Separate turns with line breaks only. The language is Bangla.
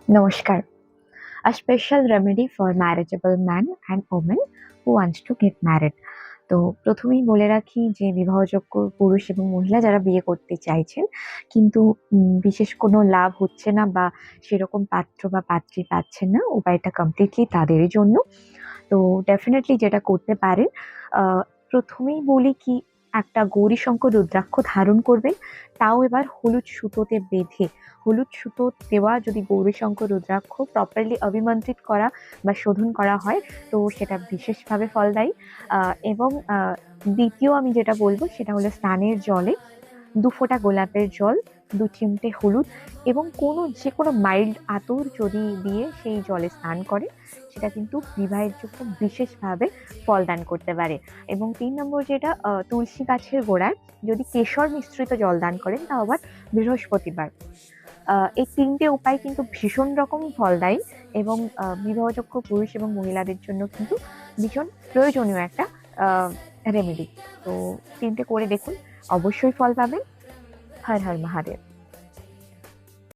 Namaskar. A special remedy for marriageable man and woman who wants to get married. তো প্রথমেই বলে রাখি যে বিবাহযোগ্য পুরুষ এবং মহিলা যারা বিয়ে করতে চাইছেন কিন্তু বিশেষ কোনো লাভ হচ্ছে না বা সেরকম পাত্র বা পাত্রী পাচ্ছেন না, উপায়টা কমপ্লিটলি তাদেরই জন্য। তো ডেফিনেটলি যেটা করতে পারেন, প্রথমেই বলি কি, একটা গৌরীশঙ্কর রুদ্রাক্ষ ধারণ করবেন, তাও এবার হলুদ সুতোতে বেঁধে। হলুদ সুতো দেওয়া যদি গৌরীশঙ্কর রুদ্রাক্ষ প্রপারলি অভিমন্ত্রিত করা বা শোধন করা হয়, তো সেটা বিশেষভাবে ফলদায়ী। এবং দ্বিতীয় আমি যেটা বলবো সেটা হলো স্নানের জলে ২ ফোঁটা গোলাপের জল, ২ চিমটে হলুদ এবং যেকোনো মাইল্ড আতর যদি দিয়ে সেই জলে স্নান করে, সেটা কিন্তু বিবাহের জন্য বিশেষভাবে ফলদান করতে পারে। এবং ৩ নম্বর যেটা, তুলসী গাছের গোড়ায় যদি কেশর মিশ্রিত জল দান করেন, তাও আবার বৃহস্পতিবার। এই ৩ টে উপায় কিন্তু ভীষণ রকম ফলদায়ী এবং বিবাহযোগ্য পুরুষ এবং মহিলাদের জন্য কিন্তু ভীষণ প্রয়োজনীয় একটা রেমেডি। তো ৩ টে করে দেখুন, অবশ্যই ফল পাবেন। হর হর মহাদেব।